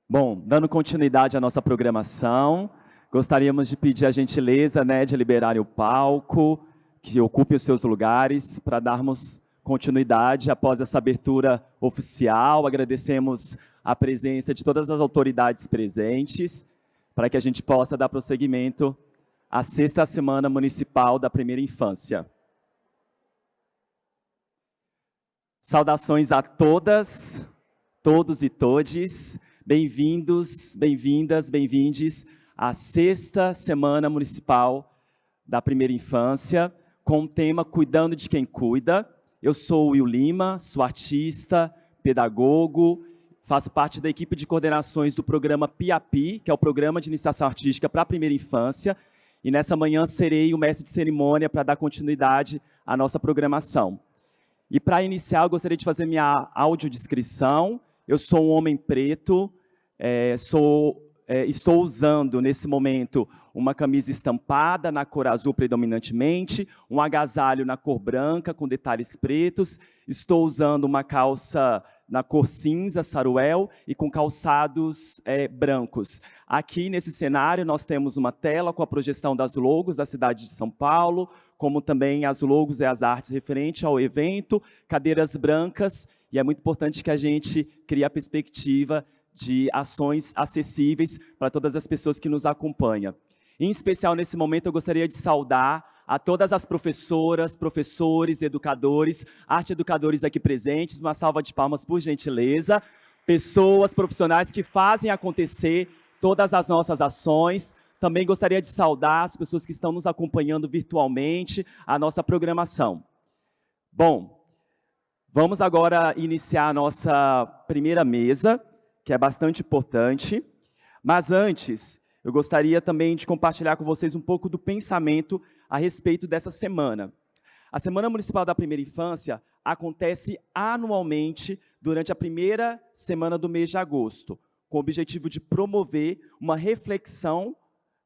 Bom, dando continuidade à nossa programação, gostaríamos de pedir a gentileza, de liberarem o palco, que ocupe os seus lugares, para darmos continuidade após essa abertura oficial. Agradecemos a presença de todas as autoridades presentes, para que a gente possa dar prosseguimento à 6ª Semana Municipal da Primeira Infância. Saudações a todas, todos e todes. Bem-vindos, bem-vindas, bem-vindes à 6ª Semana Municipal da Primeira Infância, com o tema Cuidando de Quem Cuida. Eu sou o Will Lima, sou artista, pedagogo, faço parte da equipe de coordenações do programa PIAPI, que é o Programa de Iniciação Artística para a Primeira Infância, e nessa manhã serei o mestre de cerimônia para dar continuidade à nossa programação. E para iniciar, eu gostaria de fazer minha audiodescrição. Eu sou um homem preto, estou usando, nesse momento, uma camisa estampada na cor azul predominantemente, um agasalho na cor branca com detalhes pretos, estou usando uma calça na cor cinza, saruel, e com calçados brancos. Aqui, nesse cenário, nós temos uma tela com a projeção das logos da cidade de São Paulo, como também as logos e as artes referentes ao evento, cadeiras brancas, e é muito importante que a gente crie a perspectiva de ações acessíveis para todas as pessoas que nos acompanham. Em especial, nesse momento, eu gostaria de saudar a todas as professoras, professores, educadores, arte-educadores aqui presentes. Uma salva de palmas, por gentileza. Pessoas, profissionais que fazem acontecer todas as nossas ações. Também gostaria de saudar as pessoas que estão nos acompanhando virtualmente, a nossa programação. Bom, vamos agora iniciar a nossa primeira mesa, que é bastante importante, mas antes, eu gostaria também de compartilhar com vocês um pouco do pensamento a respeito dessa semana. A Semana Municipal da Primeira Infância acontece anualmente durante a primeira semana do mês de agosto, com o objetivo de promover uma reflexão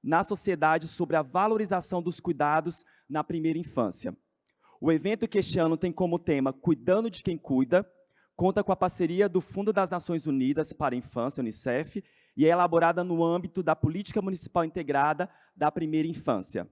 na sociedade sobre a valorização dos cuidados na primeira infância. O evento que este ano tem como tema Cuidando de Quem Cuida, conta com a parceria do Fundo das Nações Unidas para a Infância, UNICEF, e é elaborada no âmbito da Política Municipal Integrada da Primeira Infância.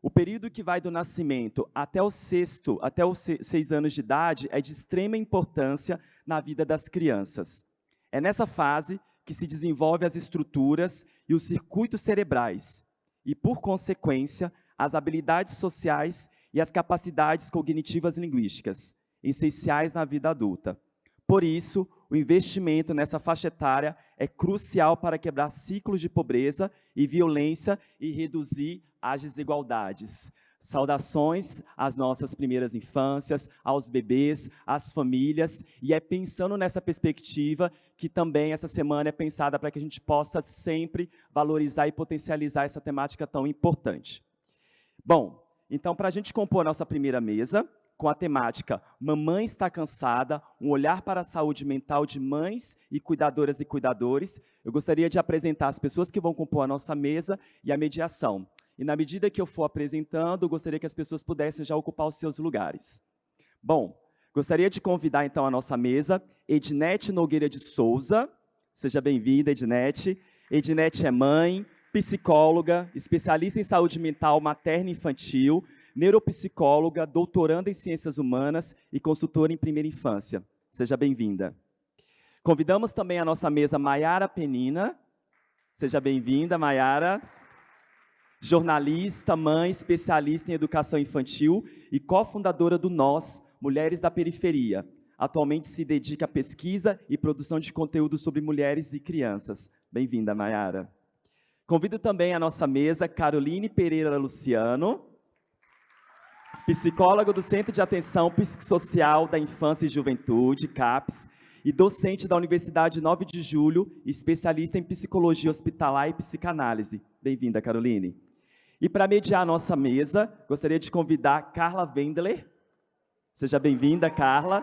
O período que vai do nascimento até os 6 anos de idade é de extrema importância na vida das crianças. É nessa fase que se desenvolvem as estruturas e os circuitos cerebrais, e, por consequência, as habilidades sociais e as capacidades cognitivas linguísticas, essenciais na vida adulta. Por isso, o investimento nessa faixa etária é crucial para quebrar ciclos de pobreza e violência e reduzir as desigualdades. Saudações às nossas primeiras infâncias, aos bebês, às famílias, e é pensando nessa perspectiva que também essa semana é pensada para que a gente possa sempre valorizar e potencializar essa temática tão importante. Bom, então, para a gente compor a nossa primeira mesa, com a temática Mamãe está cansada, um olhar para a saúde mental de mães e cuidadoras e cuidadores, eu gostaria de apresentar as pessoas que vão compor a nossa mesa e a mediação. E na medida que eu for apresentando, eu gostaria que as pessoas pudessem já ocupar os seus lugares. Bom, gostaria de convidar então a nossa mesa Ednete Nogueira de Souza. Seja bem-vinda, Ednete. Ednete é mãe, psicóloga, especialista em saúde mental materna e infantil, neuropsicóloga, doutoranda em ciências humanas e consultora em primeira infância. Seja bem-vinda. Convidamos também a nossa mesa Maiara Penina. Seja bem-vinda, Maiara. Jornalista, mãe, especialista em educação infantil e cofundadora do Nós, Mulheres da Periferia. Atualmente se dedica à pesquisa e produção de conteúdo sobre mulheres e crianças. Bem-vinda, Maiara. Convido também a nossa mesa Caroline Pereira Luciano, psicóloga do Centro de Atenção Psicossocial da Infância e Juventude, CAPS, e docente da Universidade 9 de Julho, especialista em psicologia hospitalar e psicanálise. Bem-vinda, Caroline. E para mediar a nossa mesa, gostaria de convidar Carla Wendler. Seja bem-vinda, Carla.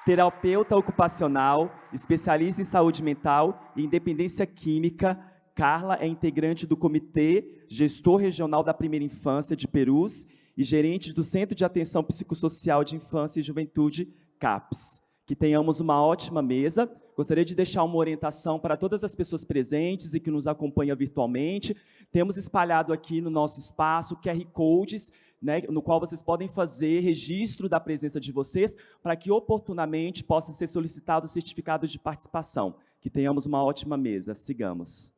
Terapeuta ocupacional, especialista em saúde mental e independência química. Carla é integrante do Comitê Gestor Regional da Primeira Infância de Perus e gerente do Centro de Atenção Psicossocial de Infância e Juventude, CAPS, que tenhamos uma ótima mesa. Gostaria de deixar uma orientação para todas as pessoas presentes e que nos acompanham virtualmente. Temos espalhado aqui no nosso espaço QR Codes, né, no qual vocês podem fazer registro da presença de vocês, para que oportunamente possa ser solicitado o certificado de participação. Que tenhamos uma ótima mesa. Sigamos.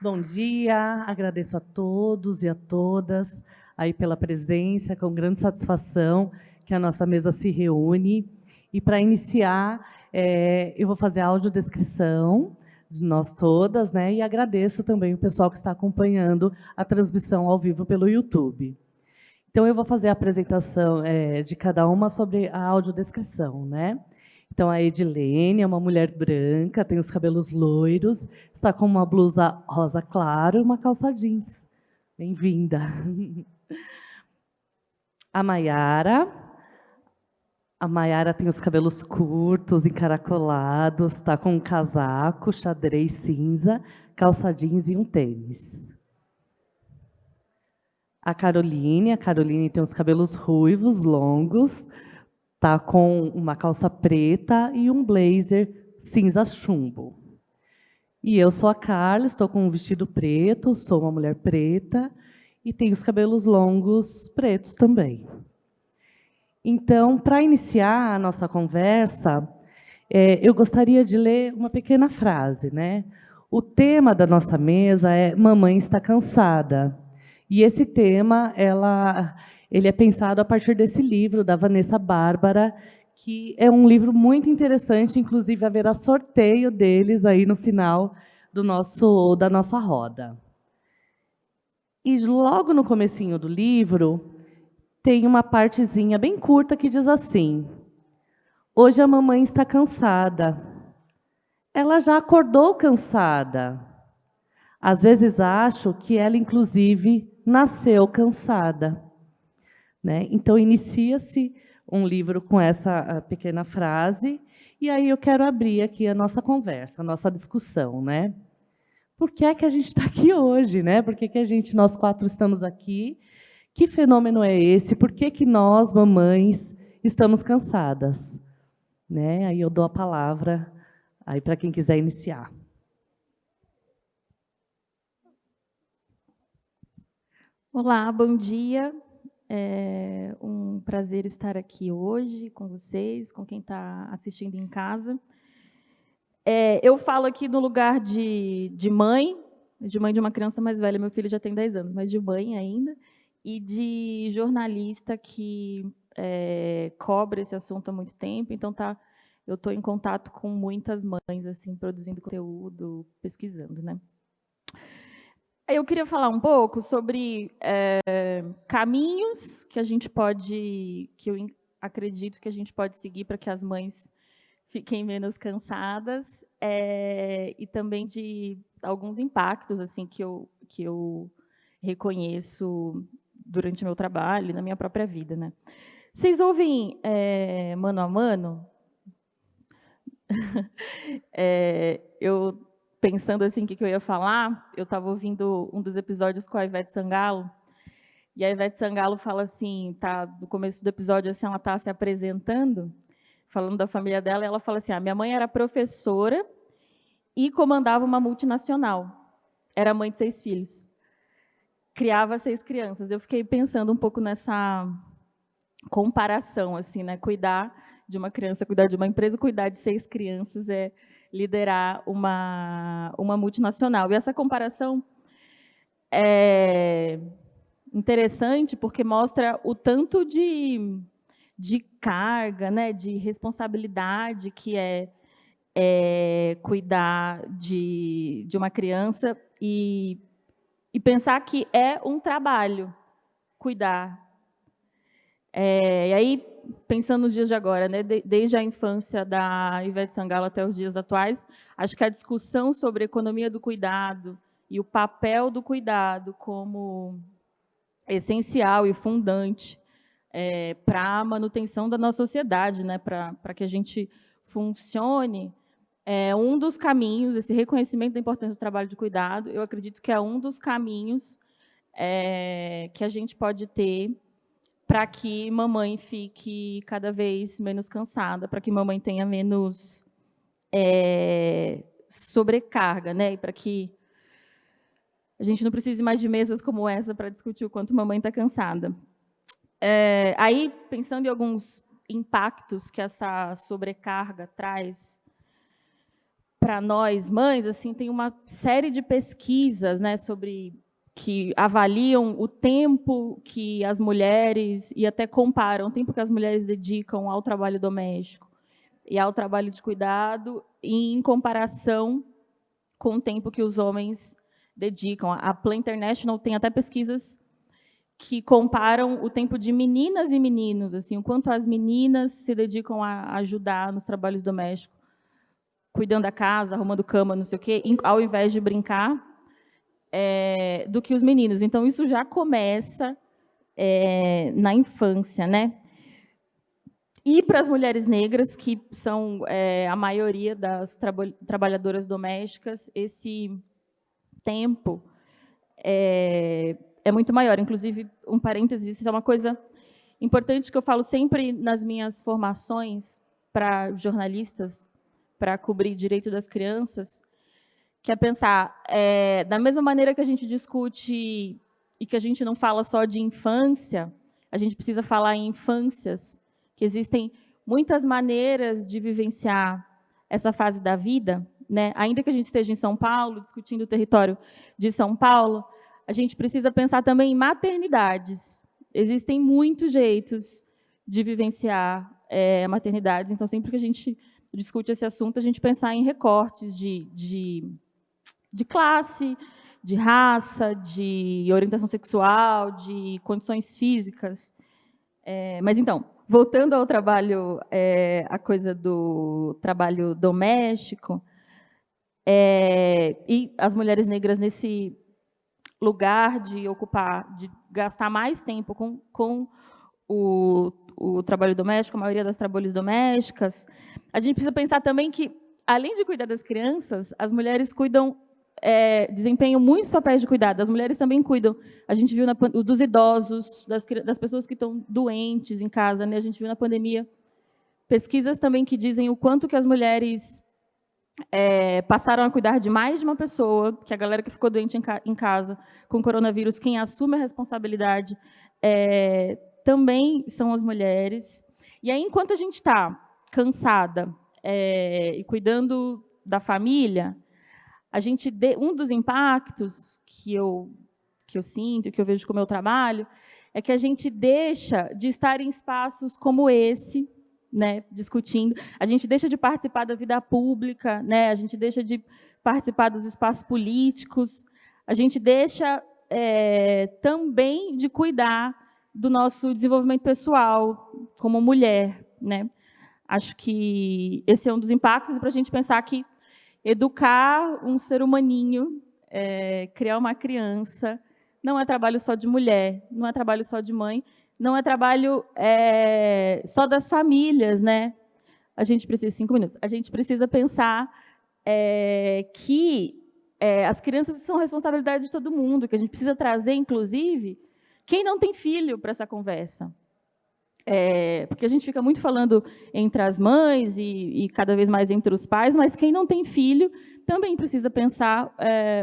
Bom dia, agradeço a todos e a todas aí pela presença, com grande satisfação que a nossa mesa se reúne. E para iniciar, eu vou fazer a audiodescrição de nós todas, né? E agradeço também o pessoal que está acompanhando a transmissão ao vivo pelo YouTube. Então, eu vou fazer a apresentação de cada uma sobre a audiodescrição, né? Então, a Edilene é uma mulher branca, tem os cabelos loiros, está com uma blusa rosa claro e uma calça jeans. Bem-vinda. A Maiara tem os cabelos curtos, encaracolados, está com um casaco, xadrez cinza, calça jeans e um tênis. A Caroline tem os cabelos ruivos, longos, está com uma calça preta e um blazer cinza chumbo. E eu sou a Carla, estou com um vestido preto, sou uma mulher preta e tenho os cabelos longos pretos também. Então, para iniciar a nossa conversa, eu gostaria de ler uma pequena frase, né? O tema da nossa mesa é Mamãe está cansada. E esse tema, ele é pensado a partir desse livro da Vanessa Bárbara, que é um livro muito interessante, inclusive haverá sorteio deles aí no final da nossa roda. E logo no comecinho do livro, tem uma partezinha bem curta que diz assim: hoje a mamãe está cansada. Ela já acordou cansada. Às vezes acho que ela, inclusive, nasceu cansada. Né? Então, inicia-se um livro com essa pequena frase, e aí eu quero abrir aqui a nossa conversa, a nossa discussão. Né? Por que é que a gente está aqui hoje? Né? Por que nós quatro estamos aqui? Que fenômeno é esse? Por que nós, mamães, estamos cansadas? Né? Aí eu dou a palavra aí para quem quiser iniciar. Olá, bom dia. É um prazer estar aqui hoje com vocês, com quem está assistindo em casa. Eu falo aqui no lugar de mãe de uma criança mais velha, meu filho já tem 10 anos, mas de mãe ainda, e de jornalista que cobre esse assunto há muito tempo, então eu estou em contato com muitas mães, assim, produzindo conteúdo, pesquisando, né? Eu queria falar um pouco sobre caminhos que a gente pode, que eu acredito que a gente pode seguir para que as mães fiquem menos cansadas, e também de alguns impactos assim que eu reconheço durante o meu trabalho e na minha própria vida, né? Vocês ouvem Mano a Mano? Eu pensando assim o que eu ia falar, eu estava ouvindo um dos episódios com a Ivete Sangalo, e a Ivete Sangalo fala assim, no começo do episódio, assim, ela está se apresentando, falando da família dela, e ela fala assim, minha mãe era professora e comandava uma multinacional, era mãe de 6 filhos, criava 6 crianças. Eu fiquei pensando um pouco nessa comparação, assim, né? Cuidar de uma criança, cuidar de uma empresa, cuidar de 6 crianças é liderar uma multinacional. E essa comparação é interessante porque mostra o tanto de carga, né, de responsabilidade que é cuidar de uma criança e pensar que é um trabalho cuidar. E aí, pensando nos dias de agora, né, desde a infância da Ivete Sangalo até os dias atuais, acho que a discussão sobre a economia do cuidado e o papel do cuidado como essencial e fundante para a manutenção da nossa sociedade, né, para que a gente funcione, um dos caminhos, esse reconhecimento da importância do trabalho de cuidado, eu acredito que é um dos caminhos que a gente pode ter para que mamãe fique cada vez menos cansada, para que mamãe tenha menos sobrecarga, né? E para que a gente não precise mais de mesas como essa para discutir o quanto mamãe está cansada. Aí, pensando em alguns impactos que essa sobrecarga traz para nós, mães, assim, tem uma série de pesquisas, né, que avaliam o tempo que as mulheres, e até comparam o tempo que as mulheres dedicam ao trabalho doméstico e ao trabalho de cuidado, em comparação com o tempo que os homens dedicam. A Plan International tem até pesquisas que comparam o tempo de meninas e meninos, assim, o quanto as meninas se dedicam a ajudar nos trabalhos domésticos, cuidando da casa, arrumando cama, não sei o quê, ao invés de brincar, do que os meninos. Então, isso já começa na infância, né? E para as mulheres negras, que são a maioria das trabalhadoras domésticas, esse tempo é muito maior. Inclusive, um parênteses, isso é uma coisa importante que eu falo sempre nas minhas formações para jornalistas, para cobrir direito das crianças, que é pensar, da mesma maneira que a gente discute e que a gente não fala só de infância, a gente precisa falar em infâncias, que existem muitas maneiras de vivenciar essa fase da vida, né? Ainda que a gente esteja em São Paulo, discutindo o território de São Paulo, a gente precisa pensar também em maternidades. Existem muitos jeitos de vivenciar maternidades, então, sempre que a gente discute esse assunto, a gente pensar em recortes de classe, de raça, de orientação sexual, de condições físicas. Mas, então, voltando ao trabalho, a coisa do trabalho doméstico, e as mulheres negras nesse lugar de gastar mais tempo com o trabalho doméstico, a maioria das trabalhos domésticas, a gente precisa pensar também que, além de cuidar das crianças, as mulheres desempenham muitos papéis de cuidado. As mulheres também cuidam. A gente viu dos idosos, das pessoas que estão doentes em casa, né? A gente viu na pandemia pesquisas também que dizem o quanto que as mulheres passaram a cuidar de mais de uma pessoa, que a galera que ficou doente em casa com coronavírus, quem assume a responsabilidade também são as mulheres. E aí, enquanto a gente está cansada e cuidando da família, um dos impactos que eu sinto, que eu vejo com o meu trabalho, é que a gente deixa de estar em espaços como esse, né, discutindo, a gente deixa de participar da vida pública, né, a gente deixa de participar dos espaços políticos, a gente deixa também de cuidar do nosso desenvolvimento pessoal como mulher, né? Acho que esse é um dos impactos para a gente pensar que educar um ser humaninho, criar uma criança, não é trabalho só de mulher, não é trabalho só de mãe, não é trabalho só das famílias, né? A gente precisa, 5 minutos, a gente precisa pensar que as crianças são responsabilidade de todo mundo, que a gente precisa trazer, inclusive, quem não tem filho para essa conversa. Porque a gente fica muito falando entre as mães e cada vez mais entre os pais, mas quem não tem filho também precisa pensar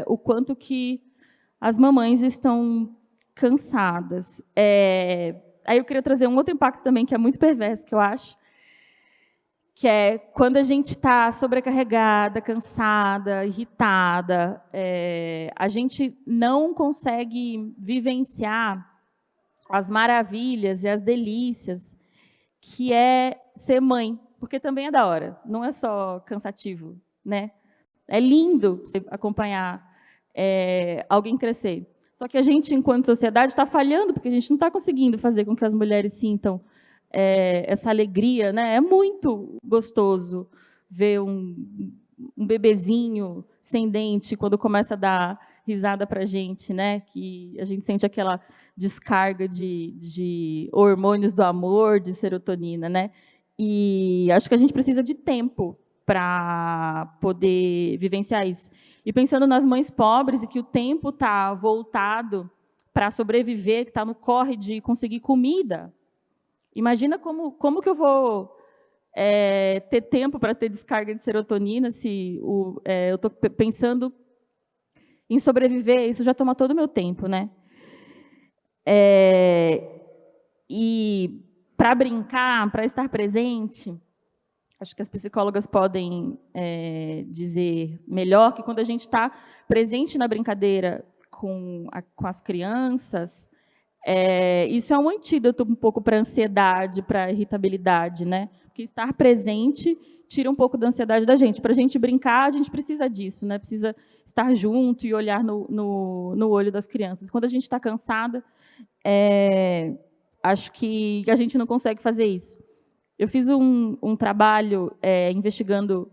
o quanto que as mamães estão cansadas. Aí eu queria trazer um outro impacto também, que é muito perverso, que eu acho, que é quando a gente está sobrecarregada, cansada, irritada, a gente não consegue vivenciar as maravilhas e as delícias que é ser mãe, porque também é da hora, não é só cansativo, né? É lindo você acompanhar alguém crescer. Só que a gente, enquanto sociedade, está falhando, porque a gente não está conseguindo fazer com que as mulheres sintam essa alegria, né? É muito gostoso ver um bebezinho sem dente quando começa a dar risada para a gente, né? Que a gente sente aquela descarga de hormônios do amor, de serotonina, né? E acho que a gente precisa de tempo para poder vivenciar isso. E pensando nas mães pobres e que o tempo está voltado para sobreviver, que está no corre de conseguir comida. Imagina como que eu vou ter tempo para ter descarga de serotonina se eu estou pensando em sobreviver, isso já toma todo o meu tempo, né? E para brincar, para estar presente, acho que as psicólogas podem dizer melhor que quando a gente está presente na brincadeira com as crianças, isso é um antídoto um pouco para a ansiedade, para a irritabilidade, né? Porque estar presente tira um pouco da ansiedade da gente. Para a gente brincar, a gente precisa disso, né? Precisa estar junto e olhar no olho das crianças. Quando a gente está cansada, acho que a gente não consegue fazer isso. Eu fiz um trabalho investigando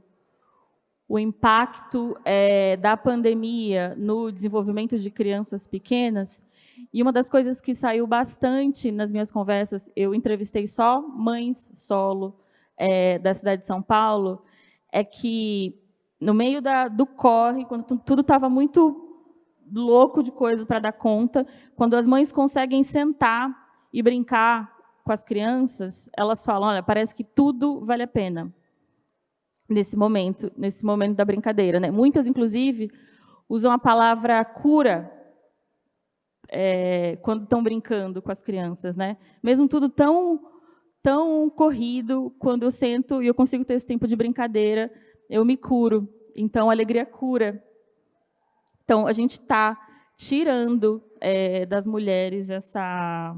o impacto da pandemia no desenvolvimento de crianças pequenas, e uma das coisas que saiu bastante nas minhas conversas, eu entrevistei só mães solo da cidade de São Paulo, é que no meio do corre, quando tudo estava muito louco de coisa para dar conta, quando as mães conseguem sentar e brincar com as crianças, elas falam, olha, parece que tudo vale a pena nesse momento da brincadeira, né? Muitas, inclusive, usam a palavra cura quando estão brincando com as crianças, né? Mesmo tudo tão corrido, quando eu sento e eu consigo ter esse tempo de brincadeira, eu me curo. Então, a alegria cura. Então, a gente está tirando das mulheres essa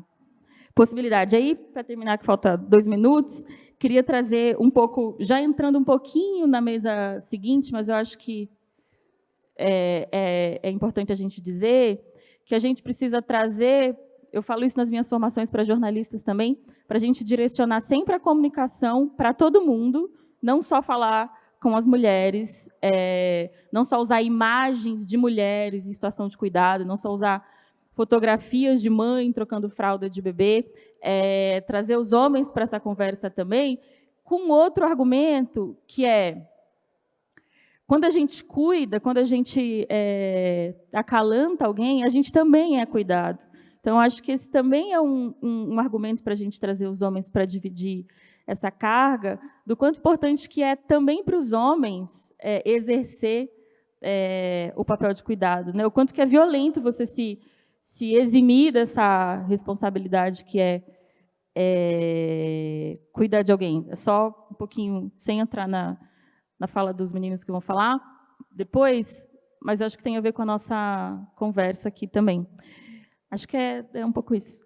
possibilidade. Aí, para terminar, que falta 2 minutos, queria trazer um pouco, já entrando um pouquinho na mesa seguinte, mas eu acho que é importante a gente dizer que a gente precisa trazer, eu falo isso nas minhas formações para jornalistas também, para a gente direcionar sempre a comunicação para todo mundo, não só falar com as mulheres, não só usar imagens de mulheres em situação de cuidado, não só usar fotografias de mãe trocando fralda de bebê, trazer os homens para essa conversa também, com outro argumento, que quando a gente cuida, quando a gente acalanta alguém, a gente também é cuidado. Então, acho que esse também é um argumento para a gente trazer os homens para dividir essa carga, do quanto importante que é também para os homens exercer o papel de cuidado, né? O quanto que é violento você se eximir dessa responsabilidade que cuidar de alguém. É só um pouquinho, sem entrar na fala dos meninos que vão falar depois, mas acho que tem a ver com a nossa conversa aqui também. Acho que é um pouco isso.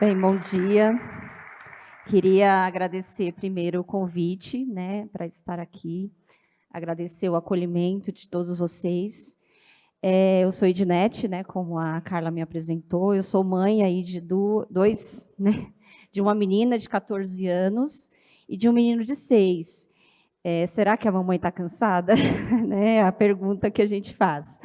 Bem, bom dia. Queria agradecer primeiro o convite, né, para estar aqui. Agradecer o acolhimento de todos vocês. Eu sou Ednete, né, como a Carla me apresentou. Eu sou mãe aí de dois, né, de uma menina de 14 anos e de um menino de 6. Será que a mamãe está cansada? Né, a pergunta que a gente faz.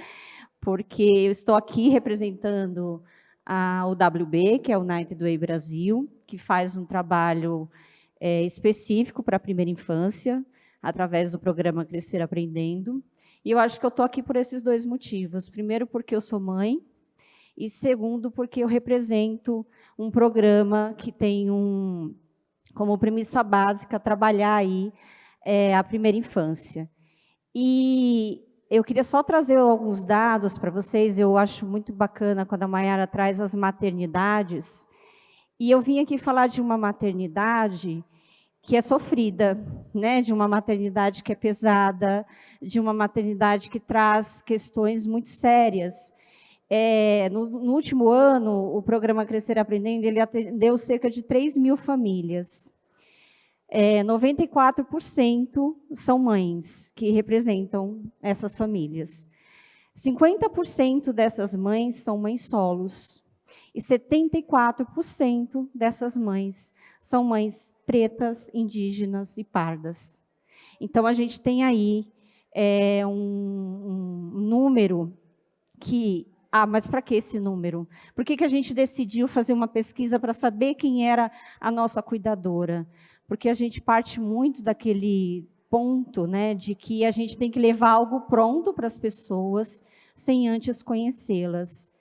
Porque eu estou aqui representando a UWB, que é o United Way Brasil, que faz um trabalho específico para a primeira infância, através do programa Crescer Aprendendo. E eu acho que eu estou aqui por esses 2 motivos. Primeiro, porque eu sou mãe, e segundo, porque eu represento um programa que tem como premissa básica trabalhar aí a primeira infância. E eu queria só trazer alguns dados para vocês. Eu acho muito bacana quando a Mayara traz as maternidades. E eu vim aqui falar de uma maternidade que é sofrida, né? De uma maternidade que é pesada, de uma maternidade que traz questões muito sérias. No último ano, o programa Crescer Aprendendo, ele atendeu cerca de 3.000 famílias. 94% são mães que representam essas famílias. 50% dessas mães são mães solos. E 74% dessas mães são mães pretas, indígenas e pardas. Então, a gente tem aí um número que... mas para que esse número? Por que a gente decidiu fazer uma pesquisa para saber quem era a nossa cuidadora? Porque a gente parte muito ponto, né, de que a gente tem que levar algo pronto para as pessoas, sem antes conhecê-las.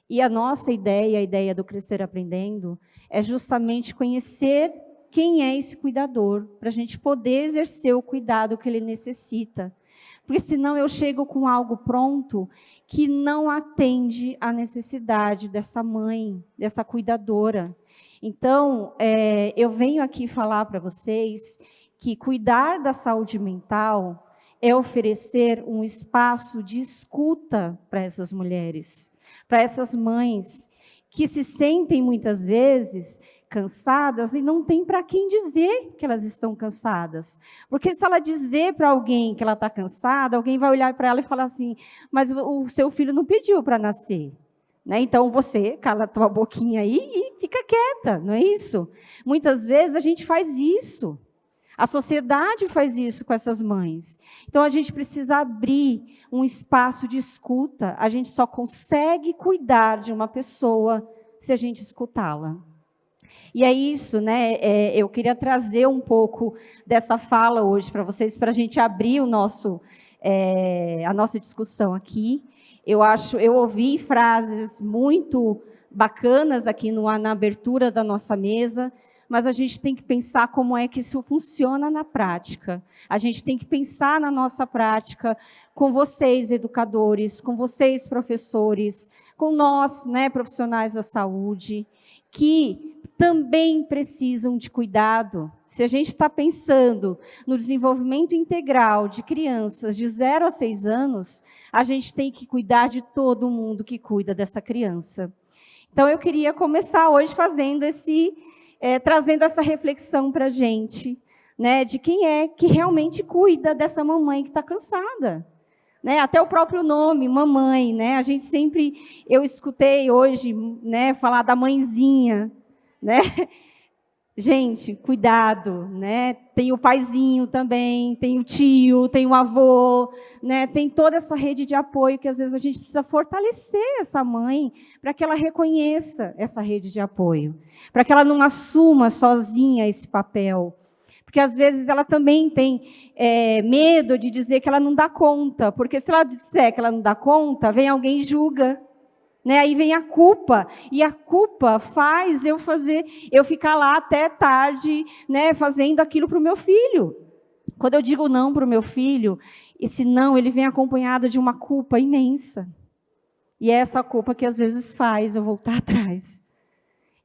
E a nossa ideia, a ideia do Crescer Aprendendo, é justamente conhecer quem é esse cuidador, para a gente poder exercer o cuidado que ele necessita. Porque senão eu chego com algo pronto que não atende à necessidade dessa mãe, dessa cuidadora. Então, eu venho aqui falar para vocês que cuidar da saúde mental é oferecer um espaço de escuta para essas mulheres, para essas mães que se sentem muitas vezes cansadas e não tem para quem dizer que elas estão cansadas. Porque se ela dizer para alguém que ela está cansada, alguém vai olhar para ela e falar assim, mas o seu filho não pediu para nascer. Né? Então, você cala a tua boquinha aí e fica quieta, não é isso? Muitas vezes a gente faz isso. A sociedade faz isso com essas mães. Então, a gente precisa abrir um espaço de escuta. A gente só consegue cuidar de uma pessoa se a gente escutá-la. E é isso, né? Eu queria trazer um pouco dessa fala hoje para vocês, para a gente abrir a nossa discussão aqui. Eu ouvi frases muito bacanas aqui na abertura da nossa mesa, mas a gente tem que pensar como é que isso funciona na prática. A gente tem que pensar na nossa prática com vocês, educadores, com vocês, professores, com nós, né, profissionais da saúde, que também precisam de cuidado. Se a gente está pensando no desenvolvimento integral de crianças de 0 a 6 anos, a gente tem que cuidar de todo mundo que cuida dessa criança. Então, eu queria começar hoje trazendo essa reflexão para a gente, né, de quem é que realmente cuida dessa mamãe que está cansada. Né, até o próprio nome, mamãe, né? Eu escutei hoje, né, falar da mãezinha, né? Gente, cuidado, né? Tem o paizinho também, tem o tio, tem o avô, né? Tem toda essa rede de apoio que às vezes a gente precisa fortalecer essa mãe para que ela reconheça essa rede de apoio, para que ela não assuma sozinha esse papel. Porque, às vezes, ela também tem medo de dizer que ela não dá conta. Porque, se ela disser que ela não dá conta, vem alguém e julga. Né? Aí vem a culpa. E a culpa faz eu ficar lá até tarde, né, fazendo aquilo para o meu filho. Quando eu digo não para o meu filho, esse não, ele vem acompanhado de uma culpa imensa. E é essa culpa que, às vezes, faz eu voltar atrás.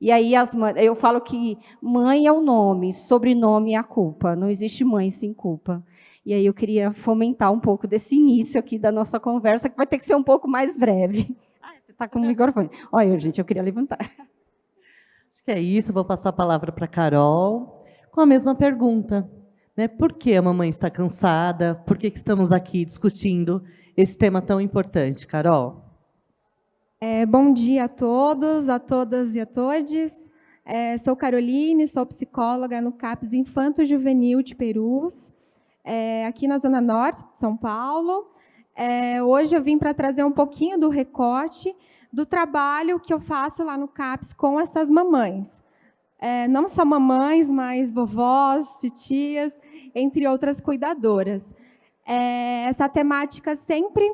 E aí eu falo que mãe é o nome, sobrenome é a culpa. Não existe mãe sem culpa. E aí eu queria fomentar um pouco desse início aqui da nossa conversa, que vai ter que ser um pouco mais breve. Você está com o microfone. Olha, gente, eu queria levantar. Acho que é isso, vou passar a palavra para a Carol, com a mesma pergunta. Né? Por que a mamãe está cansada? Por que estamos aqui discutindo esse tema tão importante, Carol? Bom dia a todos, a todas e a todes. Sou Caroline, sou psicóloga no CAPS Infanto Juvenil de Perus, aqui na Zona Norte de São Paulo. Hoje eu vim para trazer um pouquinho do recorte do trabalho que eu faço lá no CAPS com essas mamães. Não só mamães, mas vovós, titias, entre outras cuidadoras. Essa temática sempre...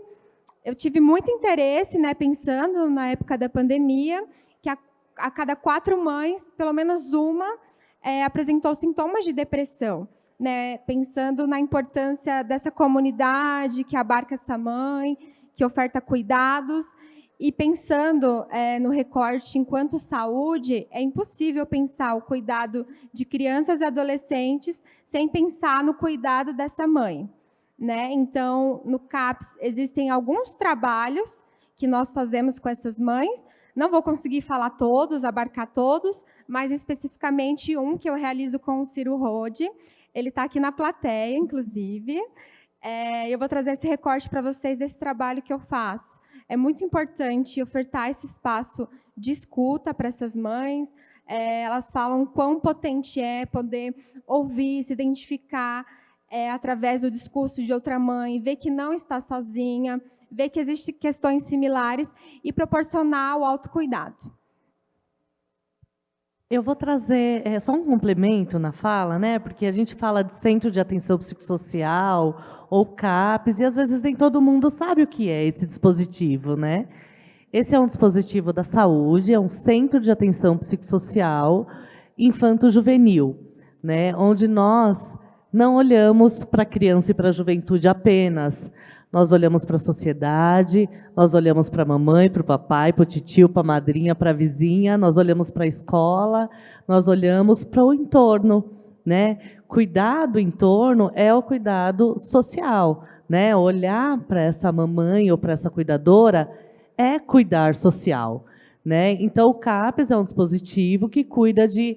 Eu tive muito interesse, né, pensando na época da pandemia, que a cada 4 mães, pelo menos uma, apresentou sintomas de depressão, né, pensando na importância dessa comunidade que abarca essa mãe, que oferta cuidados, e pensando no recorte enquanto saúde, é impossível pensar o cuidado de crianças e adolescentes sem pensar no cuidado dessa mãe. Né? Então, no CAPS, existem alguns trabalhos que nós fazemos com essas mães. Não vou conseguir falar todos, abarcar todos, mas especificamente um que eu realizo com o Ciro Rode. Ele está aqui na plateia, inclusive. Eu vou trazer esse recorte para vocês desse trabalho que eu faço. É muito importante ofertar esse espaço de escuta para essas mães. Elas falam quão potente é poder ouvir, se identificar, através do discurso de outra mãe, ver que não está sozinha, ver que existem questões similares e proporcionar o autocuidado. Eu vou trazer só um complemento na fala, né? Porque a gente fala de Centro de Atenção Psicossocial ou CAPS, e às vezes nem todo mundo sabe o que é esse dispositivo, né? Esse é um dispositivo da saúde, é um Centro de Atenção Psicossocial Infanto-Juvenil, né? Onde nós não olhamos para a criança e para a juventude apenas. Nós olhamos para a sociedade, nós olhamos para a mamãe, para o papai, para o titio, para a madrinha, para a vizinha, nós olhamos para a escola, nós olhamos para o entorno, né? Cuidar do entorno é o cuidado social, né? Olhar para essa mamãe ou para essa cuidadora é cuidar social, né? Então, o CAPS é um dispositivo que cuida de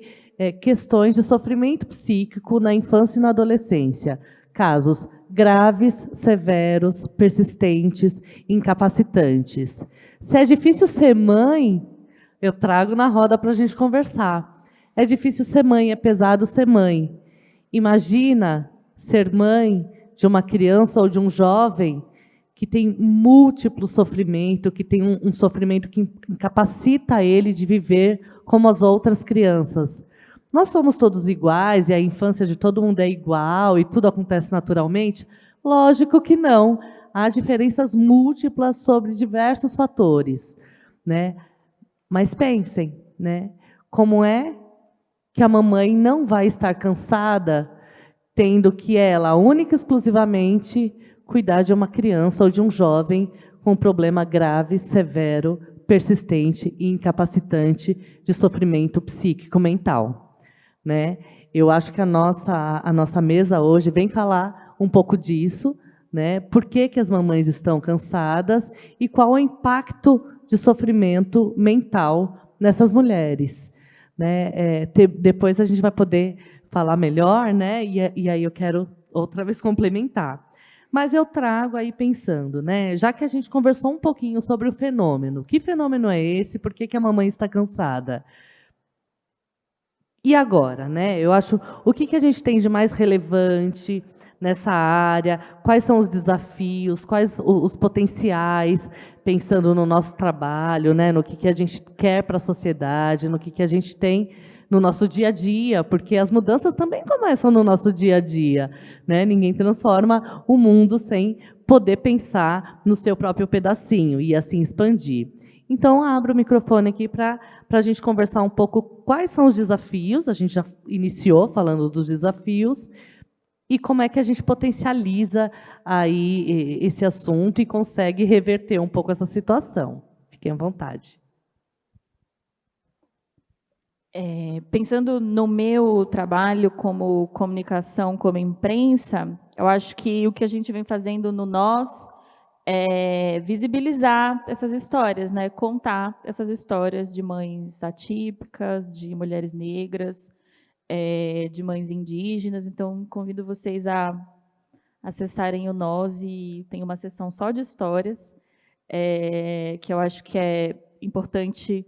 questões de sofrimento psíquico na infância e na adolescência, casos graves, severos, persistentes, incapacitantes. Se é difícil ser mãe, eu trago na roda para a gente conversar. É difícil ser mãe, é pesado ser mãe. Imagina ser mãe de uma criança ou de um jovem que tem múltiplo sofrimento, que tem um sofrimento que incapacita ele de viver como as outras crianças. Nós somos todos iguais e a infância de todo mundo é igual e tudo acontece naturalmente? Lógico que não. Há diferenças múltiplas sobre diversos fatores, né? Mas pensem, né? Como é que a mamãe não vai estar cansada tendo que ela, única e exclusivamente, cuidar de uma criança ou de um jovem com um problema grave, severo, persistente e incapacitante de sofrimento psíquico mental? Né? Eu acho que a nossa mesa hoje vem falar um pouco disso, né? Por que as mamães estão cansadas e qual o impacto de sofrimento mental nessas mulheres, né? Depois a gente vai poder falar melhor, né? E aí eu quero outra vez complementar. Mas eu trago aí pensando, né? Já que a gente conversou um pouquinho sobre o fenômeno, que fenômeno é esse? Por que a mamãe está cansada? E agora, né? Eu acho, o que a gente tem de mais relevante nessa área? Quais são os desafios? Quais os potenciais? Pensando no nosso trabalho, né? No que a gente quer para a sociedade, no que a gente tem no nosso dia a dia, porque as mudanças também começam no nosso dia a dia, né? Ninguém transforma o mundo sem poder pensar no seu próprio pedacinho e assim expandir. Então, abro o microfone aqui para a gente conversar um pouco quais são os desafios, a gente já iniciou falando dos desafios, e como é que a gente potencializa aí esse assunto e consegue reverter um pouco essa situação. Fiquem à vontade. Pensando no meu trabalho como comunicação, como imprensa, eu acho que o que a gente vem fazendo no Nós é visibilizar essas histórias, né? Contar essas histórias de mães atípicas, de mulheres negras, de mães indígenas. Então, convido vocês a acessarem o Nós, e tem uma seção só de histórias, que eu acho que é importante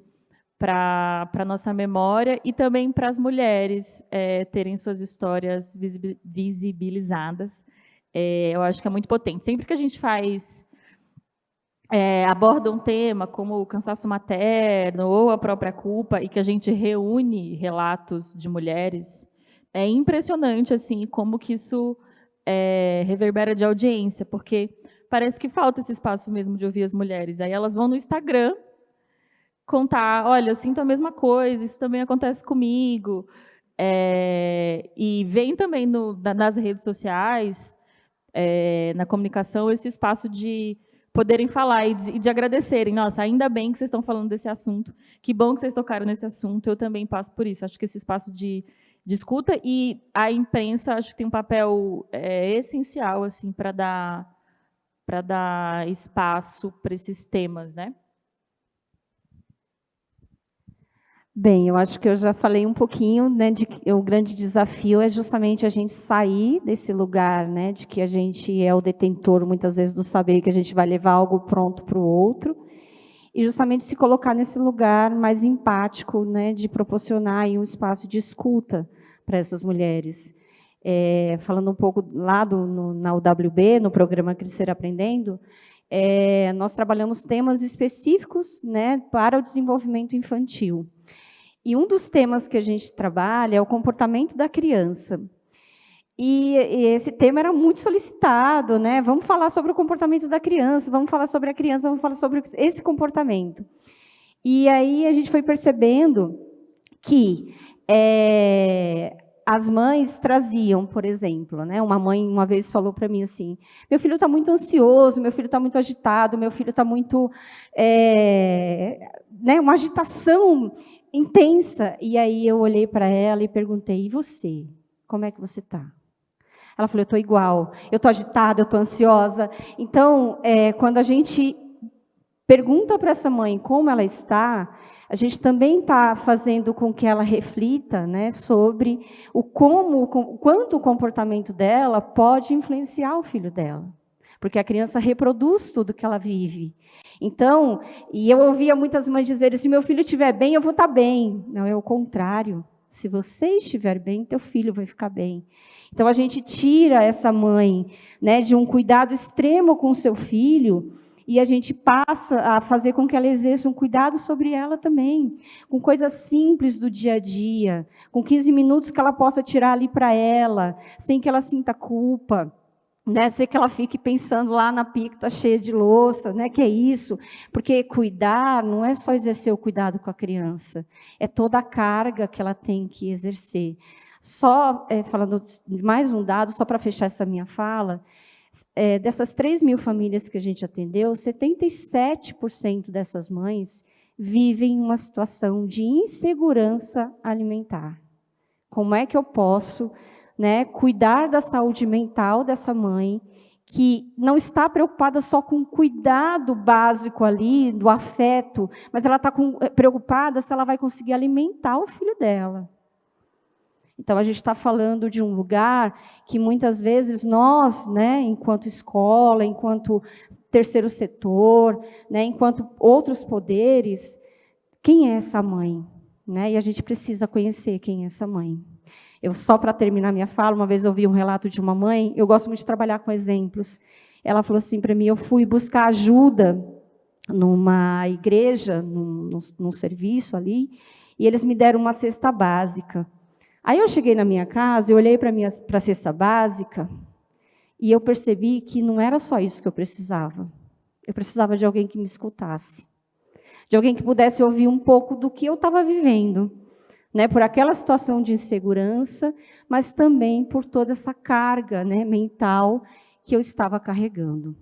para a nossa memória e também para as mulheres terem suas histórias visibilizadas. Eu acho que é muito potente. Sempre que a gente aborda um tema como o cansaço materno ou a própria culpa, e que a gente reúne relatos de mulheres, é impressionante assim como que isso reverbera de audiência, porque parece que falta esse espaço mesmo de ouvir as mulheres. Aí elas vão no Instagram contar, olha, eu sinto a mesma coisa, isso também acontece comigo. E vem também nas redes sociais, na comunicação, esse espaço de poderem falar e de agradecerem. Nossa, ainda bem que vocês estão falando desse assunto, que bom que vocês tocaram nesse assunto, eu também passo por isso. Acho que esse espaço de escuta, e a imprensa, acho que tem um papel essencial assim, para dar espaço para esses temas, né? Bem, eu acho que eu já falei um pouquinho, né, de que o grande desafio é justamente a gente sair desse lugar, né, de que a gente é o detentor, muitas vezes, do saber, que a gente vai levar algo pronto para o outro, e justamente se colocar nesse lugar mais empático, né, de proporcionar aí um espaço de escuta para essas mulheres. Falando um pouco lá na UWB, no programa Crescer Aprendendo, nós trabalhamos temas específicos, né, para o desenvolvimento infantil. E um dos temas que a gente trabalha é o comportamento da criança. E esse tema era muito solicitado, né? Vamos falar sobre o comportamento da criança, vamos falar sobre a criança, vamos falar sobre esse comportamento. E aí a gente foi percebendo que as mães traziam, por exemplo, né? Uma mãe uma vez falou para mim assim: meu filho está muito ansioso, meu filho está muito agitado, meu filho está muito, né? Uma agitação intensa. E aí eu olhei para ela e perguntei: e você? Como é que você está? Ela falou: eu estou igual, eu estou agitada, eu estou ansiosa. Então, quando a gente pergunta para essa mãe como ela está, a gente também está fazendo com que ela reflita, né, sobre o quanto o comportamento dela pode influenciar o filho dela. Porque a criança reproduz tudo que ela vive. Então, e eu ouvia muitas mães dizerem: se meu filho estiver bem, eu vou estar bem. Não, é o contrário. Se você estiver bem, teu filho vai ficar bem. Então, a gente tira essa mãe, né, de um cuidado extremo com o seu filho e a gente passa a fazer com que ela exerça um cuidado sobre ela também, com coisas simples do dia a dia, com 15 minutos que ela possa tirar ali para ela, sem que ela sinta culpa, né, sem que ela fique pensando lá na pia que está cheia de louça, né, que é isso, porque cuidar não é só exercer o cuidado com a criança, é toda a carga que ela tem que exercer. Só, falando de mais um dado, só para fechar essa minha fala, dessas 3.000 famílias que a gente atendeu, 77% dessas mães vivem uma situação de insegurança alimentar. Como é que eu posso, né, cuidar da saúde mental dessa mãe, que não está preocupada só com o cuidado básico ali, do afeto, mas ela está preocupada se ela vai conseguir alimentar o filho dela. Então, a gente está falando de um lugar que, muitas vezes, nós, né, enquanto escola, enquanto terceiro setor, né, enquanto outros poderes, quem é essa mãe? Né? E a gente precisa conhecer quem é essa mãe. Só para terminar minha fala, uma vez eu ouvi um relato de uma mãe, eu gosto muito de trabalhar com exemplos. Ela falou assim para mim: eu fui buscar ajuda numa igreja, num serviço ali, e eles me deram uma cesta básica. Aí eu cheguei na minha casa, eu olhei para a cesta básica e eu percebi que não era só isso que eu precisava. Eu precisava de alguém que me escutasse, de alguém que pudesse ouvir um pouco do que eu estava vivendo, né, por aquela situação de insegurança, mas também por toda essa carga, né, mental que eu estava carregando.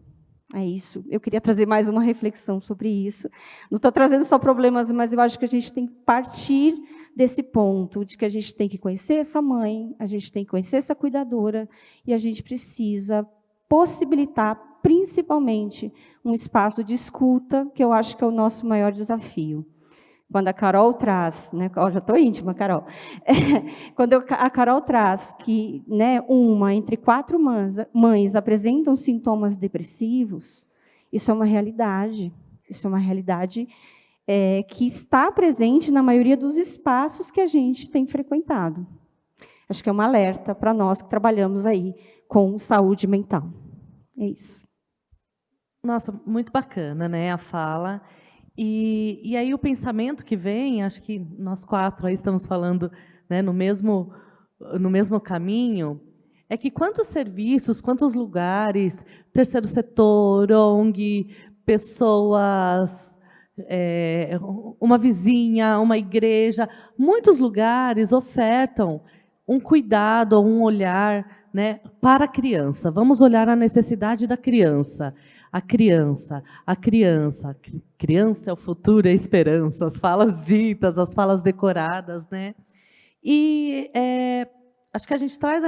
É isso. Eu queria trazer mais uma reflexão sobre isso. Não estou trazendo só problemas, mas eu acho que a gente tem que partir desse ponto, de que a gente tem que conhecer essa mãe, a gente tem que conhecer essa cuidadora, e a gente precisa possibilitar, principalmente, um espaço de escuta, que eu acho que é o nosso maior desafio. Quando a Carol traz, né, já estou íntima, Carol, quando a Carol traz que, né, uma entre 4 mães apresentam sintomas depressivos, isso é uma realidade. Isso é uma realidade que está presente na maioria dos espaços que a gente tem frequentado. Acho que é um alerta para nós que trabalhamos aí com saúde mental. É isso. Nossa, muito bacana, né, a fala. E aí o pensamento que vem, acho que nós 4 aí estamos falando, né, no mesmo caminho, é que quantos serviços, quantos lugares, terceiro setor, ONG, pessoas, uma vizinha, uma igreja, muitos lugares ofertam um cuidado ou um olhar, né, para a criança. Vamos olhar a necessidade da criança. A criança é o futuro, é a esperança, as falas ditas, as falas decoradas, né? E acho que a gente traz a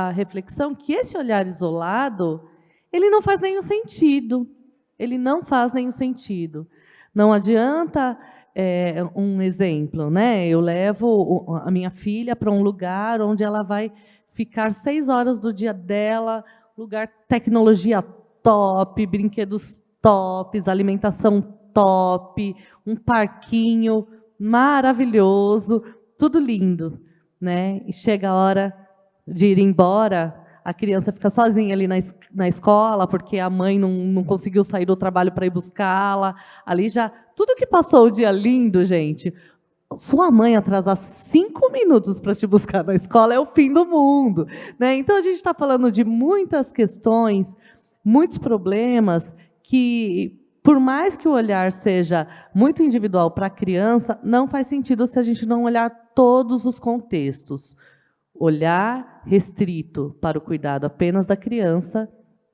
reflexão que esse olhar isolado, ele não faz nenhum sentido. Ele não faz nenhum sentido. Não adianta, um exemplo, né? Eu levo a minha filha para um lugar onde ela vai ficar 6 horas do dia dela, lugar tecnologia top, brinquedos tops, alimentação top, um parquinho maravilhoso, tudo lindo, né? E chega a hora de ir embora, a criança fica sozinha ali na escola, porque a mãe não conseguiu sair do trabalho para ir buscá-la. Ali já, tudo que passou o dia lindo, gente, Sua mãe atrasar 5 minutos para te buscar na escola é o fim do mundo, né? Então, a gente está falando de muitas questões, muitos problemas que, por mais que o olhar seja muito individual para a criança, não faz sentido se a gente não olhar todos os contextos. Olhar restrito para o cuidado apenas da criança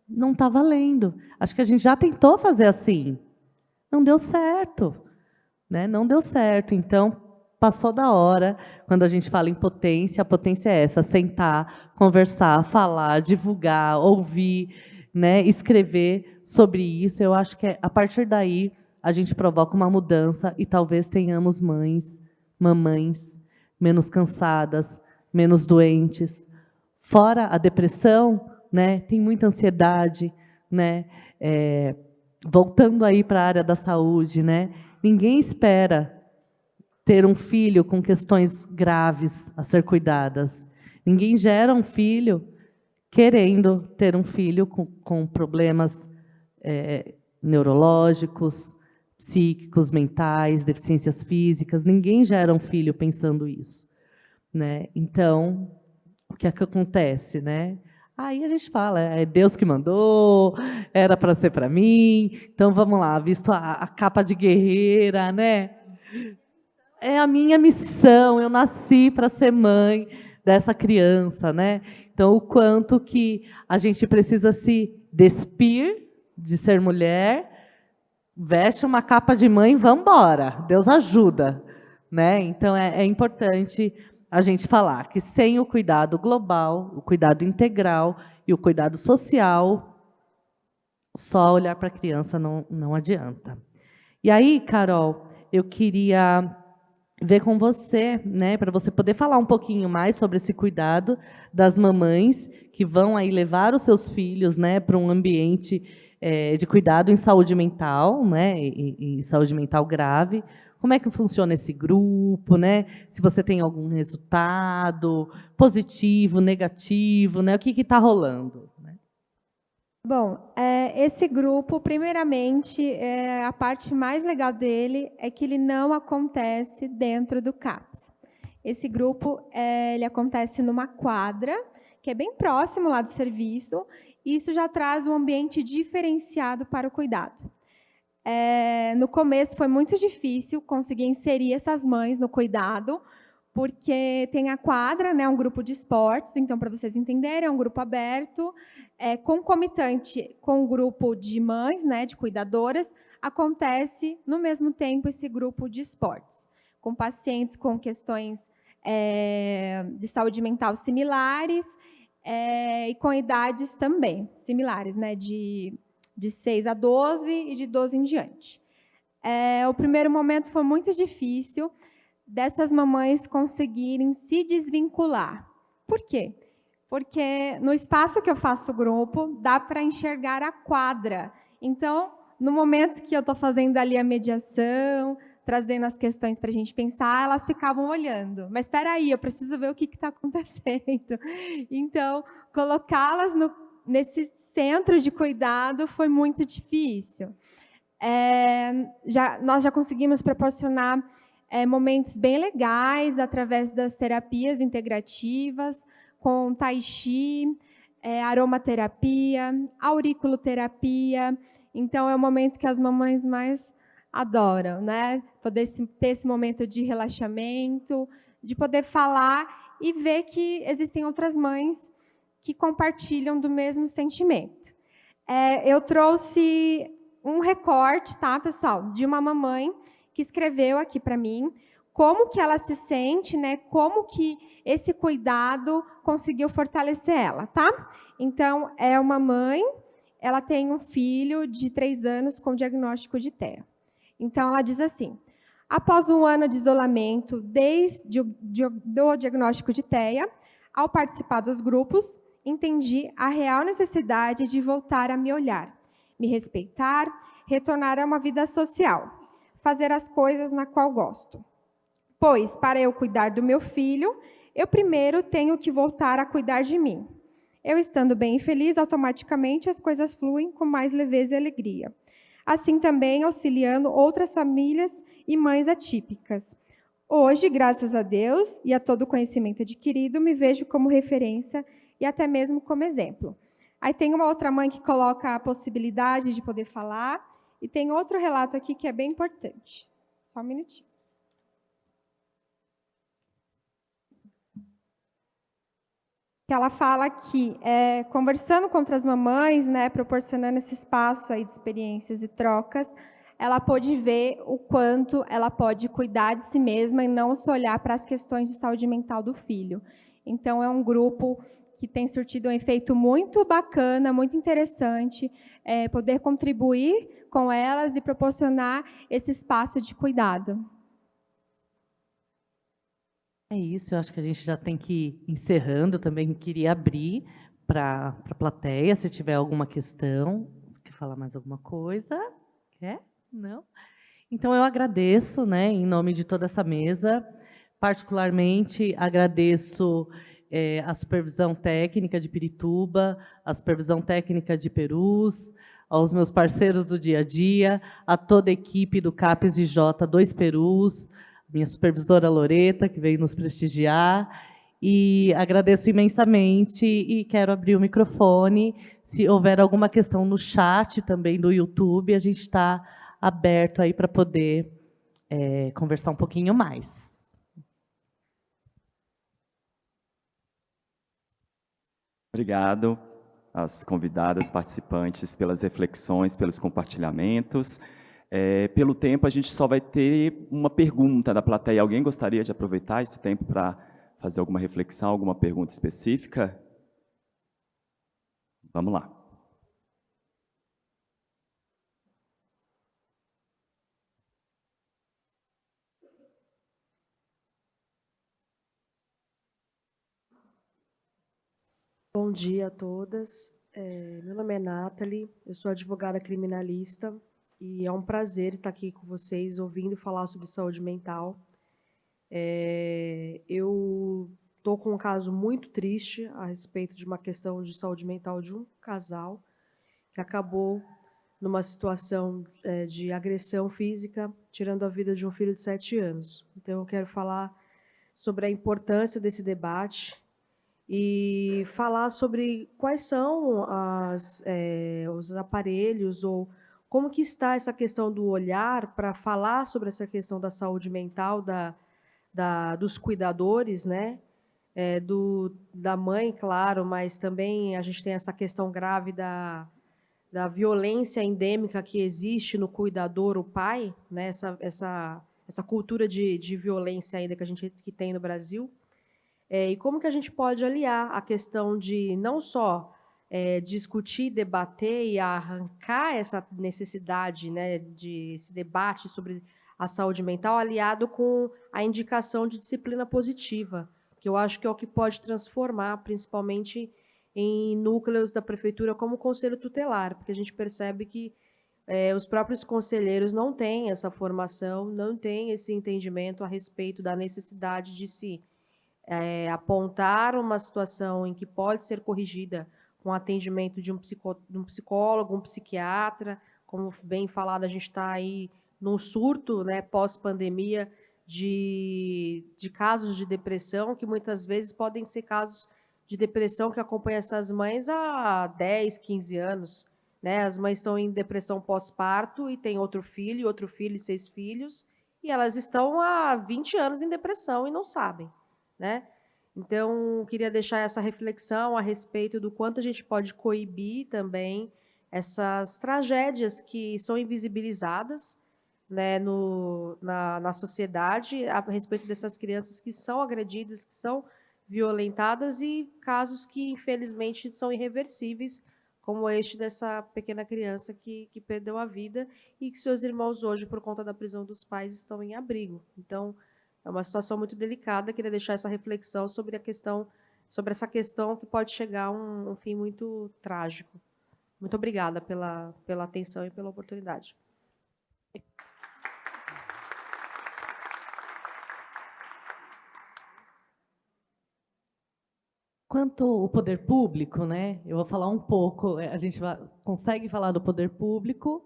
não está valendo. Acho que a gente já tentou fazer assim. Não deu certo, né? Não deu certo. Então, passou da hora. Quando a gente fala em potência, a potência é essa: sentar, conversar, falar, divulgar, ouvir, né? Escrever sobre isso. Eu acho que a partir daí a gente provoca uma mudança e talvez tenhamos mamães menos cansadas, menos doentes. Fora a depressão, né? Tem muita ansiedade, né? Voltando aí para a área da saúde, né? Ninguém espera ter um filho com questões graves a ser cuidadas. Ninguém gera um filho querendo ter um filho com problemas neurológicos, psíquicos, mentais, deficiências físicas. Ninguém gera um filho pensando isso, né? Então, o que é que acontece, né? Aí a gente fala, é Deus que mandou, era para ser para mim, então vamos lá, visto a capa de guerreira, né? É a minha missão, eu nasci para ser mãe dessa criança, né? Então, o quanto que a gente precisa se despir de ser mulher, veste uma capa de mãe, vamos embora, Deus ajuda, né? Então, é importante a gente falar que sem o cuidado global, o cuidado integral e o cuidado social, só olhar para a criança não adianta. E aí, Carol, eu queria ver com você, né, para você poder falar um pouquinho mais sobre esse cuidado das mamães que vão aí levar os seus filhos, né, para um ambiente de cuidado em saúde mental, né, em saúde mental grave. Como é que funciona esse grupo, né? Se você tem algum resultado positivo, negativo, né? O que está rolando? Né? Bom, esse grupo, primeiramente, a parte mais legal dele é que ele não acontece dentro do CAPS. Esse grupo ele acontece numa quadra, que é bem próximo lá do serviço, e isso já traz um ambiente diferenciado para o cuidado. No começo foi muito difícil conseguir inserir essas mães no cuidado, porque tem a quadra, né, um grupo de esportes, então, para vocês entenderem, é um grupo aberto, concomitante com o grupo de mães, né, de cuidadoras, acontece no mesmo tempo esse grupo de esportes, com pacientes com questões de saúde mental similares e com idades também similares, né, de 6 a 12 e de 12 em diante. O primeiro momento foi muito difícil dessas mamães conseguirem se desvincular. Por quê? Porque no espaço que eu faço o grupo, dá para enxergar a quadra. Então, no momento que eu estou fazendo ali a mediação, trazendo as questões para a gente pensar, elas ficavam olhando. Mas espera aí, eu preciso ver o que está acontecendo. Então, colocá-las nesse centro de cuidado foi muito difícil. Nós já conseguimos proporcionar momentos bem legais através das terapias integrativas, com tai chi, aromaterapia, auriculoterapia. Então, é o momento que as mamães mais adoram, né? Poder ter esse momento de relaxamento, de poder falar e ver que existem outras mães que compartilham do mesmo sentimento. Eu trouxe um recorte, tá, pessoal, de uma mamãe que escreveu aqui para mim como que ela se sente, né, como que esse cuidado conseguiu fortalecer ela, tá? Então, é uma mãe, ela tem um filho de 3 anos com diagnóstico de TEA. Então, ela diz assim: após um ano de isolamento desde do diagnóstico de TEA, ao participar dos grupos, entendi a real necessidade de voltar a me olhar, me respeitar, retornar a uma vida social, fazer as coisas na qual gosto. Pois, para eu cuidar do meu filho, eu primeiro tenho que voltar a cuidar de mim. Eu estando bem e feliz, automaticamente as coisas fluem com mais leveza e alegria. Assim também auxiliando outras famílias e mães atípicas. Hoje, graças a Deus e a todo o conhecimento adquirido, me vejo como referência e até mesmo como exemplo. Aí tem uma outra mãe que coloca a possibilidade de poder falar, e tem outro relato aqui que é bem importante. Só um minutinho. Que ela fala que, conversando com outras mamães, né, proporcionando esse espaço aí de experiências e trocas, ela pôde ver o quanto ela pode cuidar de si mesma e não só olhar para as questões de saúde mental do filho. Então, é um grupo que tem surtido um efeito muito bacana, muito interessante, poder contribuir com elas e proporcionar esse espaço de cuidado. É isso, eu acho que a gente já tem que ir encerrando. Também queria abrir para a plateia, se tiver alguma questão. Você quer falar mais alguma coisa? Quer? Não? Então, eu agradeço, né, em nome de toda essa mesa. Particularmente, agradeço a supervisão técnica de Pirituba, a supervisão técnica de Perus, aos meus parceiros do dia a dia, a toda a equipe do CAPES IJ 2 Perus, minha supervisora Loreta, que veio nos prestigiar, e agradeço imensamente e quero abrir o microfone. Se houver alguma questão no chat também do YouTube, a gente está aberto aí para poder conversar um pouquinho mais. Obrigado às convidadas, participantes, pelas reflexões, pelos compartilhamentos. Pelo tempo, a gente só vai ter uma pergunta da plateia. Alguém gostaria de aproveitar esse tempo para fazer alguma reflexão, alguma pergunta específica? Vamos lá. Bom dia a todas. Meu nome é Nathalie, eu sou advogada criminalista e é um prazer estar aqui com vocês, ouvindo falar sobre saúde mental. Eu estou com um caso muito triste a respeito de uma questão de saúde mental de um casal que acabou numa situação de agressão física, tirando a vida de um filho de 7 anos. Então, eu quero falar sobre a importância desse debate e falar sobre quais são os aparelhos ou como que está essa questão do olhar para falar sobre essa questão da saúde mental dos cuidadores, né? Da mãe, claro, mas também a gente tem essa questão grave da violência endêmica que existe no cuidador, o pai, né? Essa cultura de violência ainda que a gente tem no Brasil. E como que a gente pode aliar a questão de não só discutir, debater e arrancar essa necessidade, né, esse debate sobre a saúde mental, aliado com a indicação de disciplina positiva, que eu acho que é o que pode transformar, principalmente em núcleos da prefeitura como o conselho tutelar, porque a gente percebe que os próprios conselheiros não têm essa formação, não têm esse entendimento a respeito da necessidade de se apontar uma situação em que pode ser corrigida com atendimento de um psicólogo, um psiquiatra. Como bem falado, a gente está aí num surto, né, pós-pandemia de casos de depressão, que muitas vezes podem ser casos de depressão que acompanham essas mães há 10, 15 anos. Né? As mães estão em depressão pós-parto e têm outro filho e 6 filhos, e elas estão há 20 anos em depressão e não sabem. Né? Então, queria deixar essa reflexão a respeito do quanto a gente pode coibir também essas tragédias que são invisibilizadas, né, na sociedade, a respeito dessas crianças que são agredidas, que são violentadas, e casos que, infelizmente, são irreversíveis, como este dessa pequena criança que perdeu a vida e que seus irmãos hoje, por conta da prisão dos pais, estão em abrigo. Então, é uma situação muito delicada. Queria deixar essa reflexão sobre essa questão que pode chegar a um fim muito trágico. Muito obrigada pela atenção e pela oportunidade. Quanto ao poder público, né? Eu vou falar um pouco. A gente consegue falar do poder público,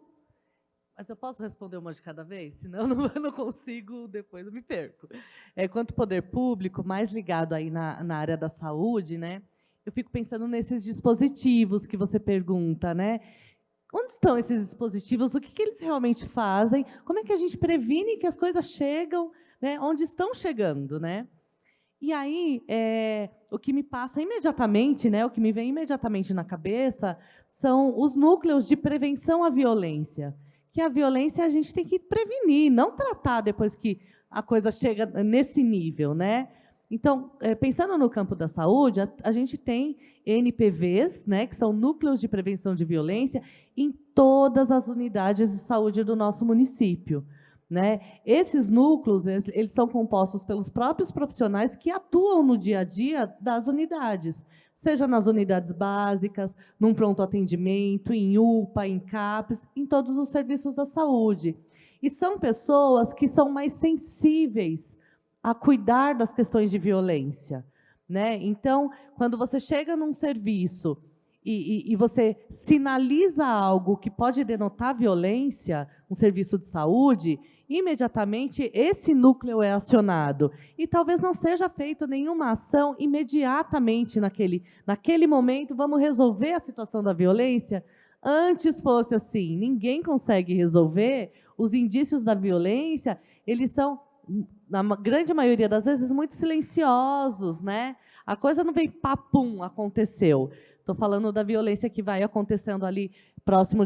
Mas eu posso responder uma de cada vez? Senão eu não consigo, depois eu me perco. Quanto poder público, mais ligado aí na área da saúde, né? Eu fico pensando nesses dispositivos que você pergunta, né? Onde estão esses dispositivos? O que eles realmente fazem? Como é que a gente previne que as coisas chegam, né? Onde estão chegando, né? E aí, o que me passa imediatamente, né? O que me vem imediatamente na cabeça são os núcleos de prevenção à violência. Que a violência a gente tem que prevenir, não tratar depois que a coisa chega nesse nível, né? Então, pensando no campo da saúde, a gente tem NPVs, né, que são núcleos de prevenção de violência, em todas as unidades de saúde do nosso município, né? Esses núcleos, eles são compostos pelos próprios profissionais que atuam no dia a dia das unidades, seja nas unidades básicas, num pronto atendimento, em UPA, em CAPS, em todos os serviços da saúde. E são pessoas que são mais sensíveis a cuidar das questões de violência, né? Então, quando você chega num serviço e você sinaliza algo que pode denotar violência, um serviço de saúde, imediatamente esse núcleo é acionado. E talvez não seja feita nenhuma ação imediatamente naquele momento, vamos resolver a situação da violência. Antes fosse assim, ninguém consegue resolver, os indícios da violência, eles são, na grande maioria das vezes, muito silenciosos, né? A coisa não vem papum, aconteceu. Estou falando da violência que vai acontecendo ali próximo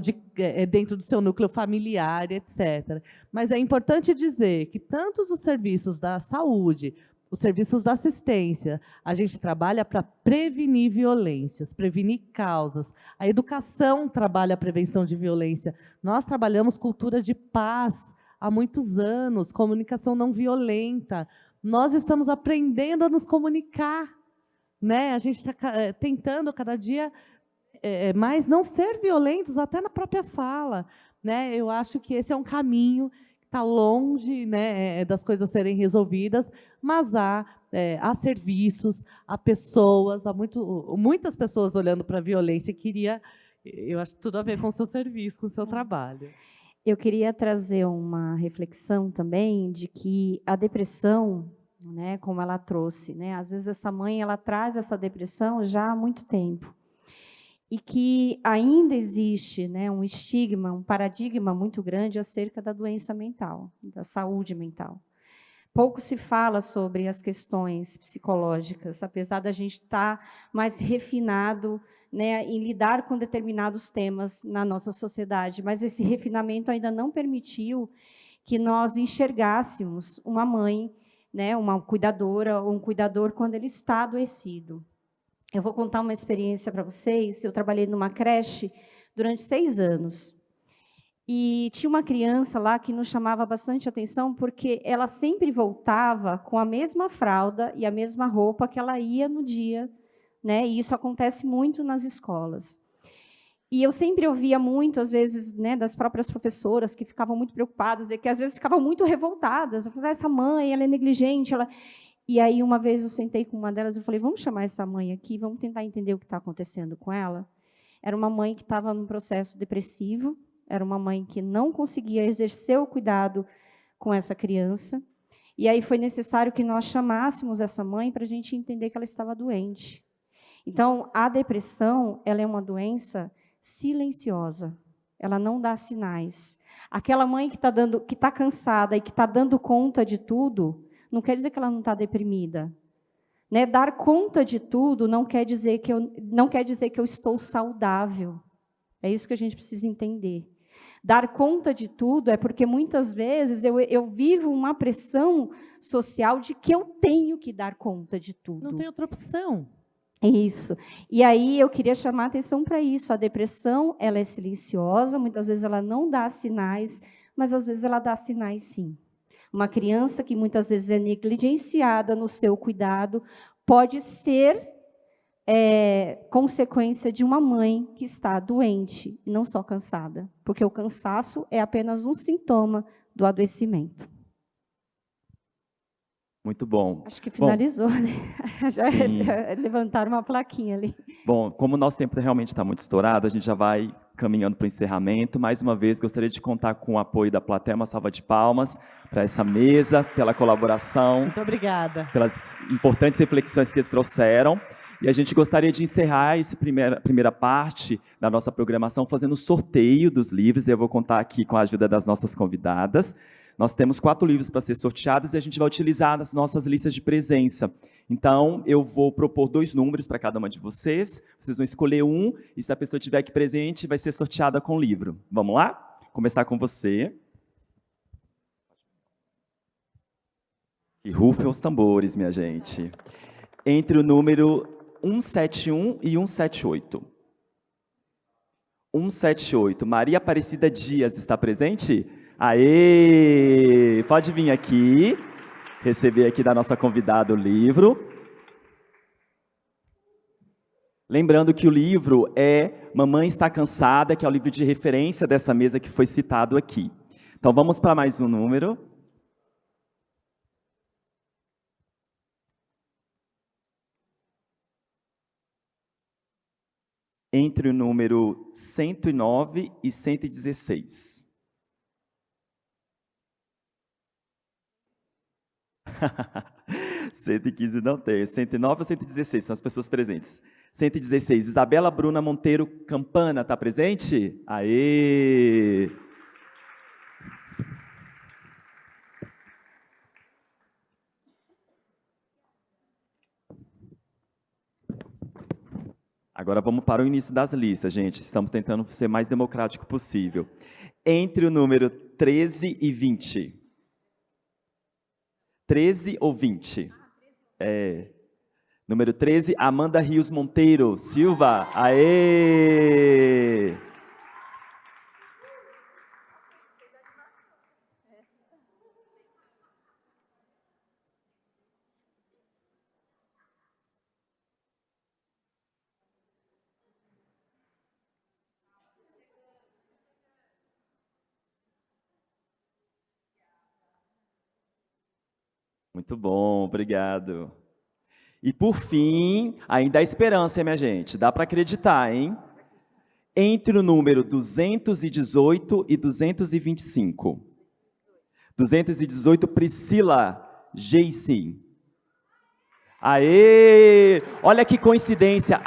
dentro do seu núcleo familiar, etc. Mas é importante dizer que tanto os serviços da saúde, os serviços da assistência, a gente trabalha para prevenir violências, prevenir causas. A educação trabalha a prevenção de violência. Nós trabalhamos cultura de paz há muitos anos, comunicação não violenta. Nós estamos aprendendo a nos comunicar, né? A gente está tentando cada dia mais não ser violentos, até na própria fala, né? Eu acho que esse é um caminho que está longe, né, das coisas serem resolvidas, mas há serviços, há pessoas, há muitas pessoas olhando para a violência. Eu acho tudo a ver com o seu serviço, com o seu trabalho. Eu queria trazer uma reflexão também de que a depressão, né, como ela trouxe, né, às vezes essa mãe ela traz essa depressão já há muito tempo e que ainda existe, né, um estigma, um paradigma muito grande acerca da doença mental, da saúde mental. Pouco se fala sobre as questões psicológicas, apesar da gente estar mais refinado, né, em lidar com determinados temas na nossa sociedade, mas esse refinamento ainda não permitiu que nós enxergássemos uma mãe, né, uma cuidadora ou um cuidador quando ele está adoecido. Eu vou contar uma experiência para vocês. Eu trabalhei numa creche durante 6 anos. E tinha uma criança lá que nos chamava bastante atenção, porque ela sempre voltava com a mesma fralda e a mesma roupa que ela ia no dia, né? E isso acontece muito nas escolas. E eu sempre ouvia muito, às vezes, né, das próprias professoras que ficavam muito preocupadas, e que às vezes ficavam muito revoltadas. Eu falei, essa mãe, ela é negligente. E aí, uma vez, eu sentei com uma delas e falei, vamos chamar essa mãe aqui, vamos tentar entender o que está acontecendo com ela. Era uma mãe que estava num processo depressivo, era uma mãe que não conseguia exercer o cuidado com essa criança. E aí foi necessário que nós chamássemos essa mãe para a gente entender que ela estava doente. Então, a depressão, ela é uma doença silenciosa. Ela não dá sinais. Aquela mãe que está cansada e que está dando conta de tudo, não quer dizer que ela não está deprimida. Né? Dar conta de tudo não quer dizer que eu estou saudável. É isso que a gente precisa entender. Dar conta de tudo é porque, muitas vezes, eu vivo uma pressão social de que eu tenho que dar conta de tudo. Não tem outra opção. Isso. E aí eu queria chamar a atenção para isso. A depressão, ela é silenciosa, muitas vezes ela não dá sinais, mas às vezes ela dá sinais sim. Uma criança que muitas vezes é negligenciada no seu cuidado pode ser consequência de uma mãe que está doente, e não só cansada, porque o cansaço é apenas um sintoma do adoecimento. Muito bom. Acho que finalizou, né? Já sim. levantaram uma plaquinha ali. Bom, como o nosso tempo realmente está muito estourado, a gente já vai caminhando para o encerramento. Mais uma vez, gostaria de contar com o apoio da plateia, uma salva de palmas para essa mesa, pela colaboração, Muito obrigada. pelas importantes reflexões que eles trouxeram. E a gente gostaria de encerrar essa primeira parte da nossa programação fazendo o sorteio dos livros. Eu vou contar aqui com a ajuda das nossas convidadas. Nós temos 4 livros para ser sorteados e a gente vai utilizar as nossas listas de presença. Então, eu vou propor 2 números para cada uma de vocês. Vocês vão escolher um e, se a pessoa estiver aqui presente, vai ser sorteada com o livro. Vamos lá? Começar com você. E rufem os tambores, minha gente. Entre o número 171 e 178. 178. Maria Aparecida Dias está presente? Aê! Pode vir aqui, receber aqui da nossa convidada o livro. Lembrando que o livro é Mamãe Está Cansada, que é o livro de referência dessa mesa que foi citado aqui. Então vamos para mais um número. Entre o número 109 e 116. 115 não tem. 109 ou 116 são as pessoas presentes. 116. Isabela Bruna Monteiro Campana, está presente? Aê! Agora vamos para o início das listas, gente. Estamos tentando ser mais democrático possível. Entre o número 13 e 20. 13 ou 20? Número 13, Amanda Rios Monteiro Silva. Aê! Muito bom, obrigado. E por fim, ainda há esperança, hein, minha gente? Dá para acreditar, hein? Entre o número 218 e 225. 218, Priscila Geisin. Aê! Olha que coincidência.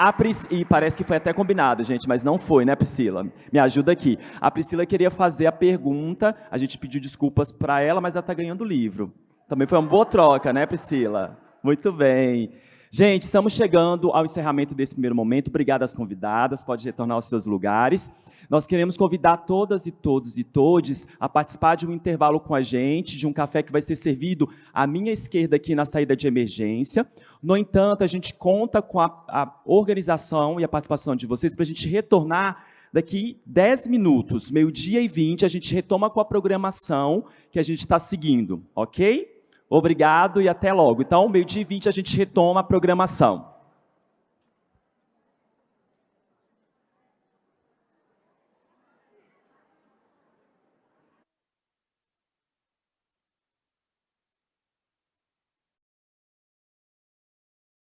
E parece que foi até combinado, gente, mas não foi, né, Priscila? Me ajuda aqui. A Priscila queria fazer a pergunta, a gente pediu desculpas para ela, mas ela está ganhando o livro. Também foi uma boa troca, né, Priscila? Muito bem. Gente, estamos chegando ao encerramento desse primeiro momento. Obrigado às convidadas, pode retornar aos seus lugares. Nós queremos convidar todas e todos e todes a participar de um intervalo com a gente, de um café que vai ser servido à minha esquerda aqui na saída de emergência. No entanto, a gente conta com a organização e a participação de vocês para a gente retornar daqui 10 minutos, 12h20, a gente retoma com a programação que a gente está seguindo, ok? Obrigado e até logo. Então, 12h20 a gente retoma a programação.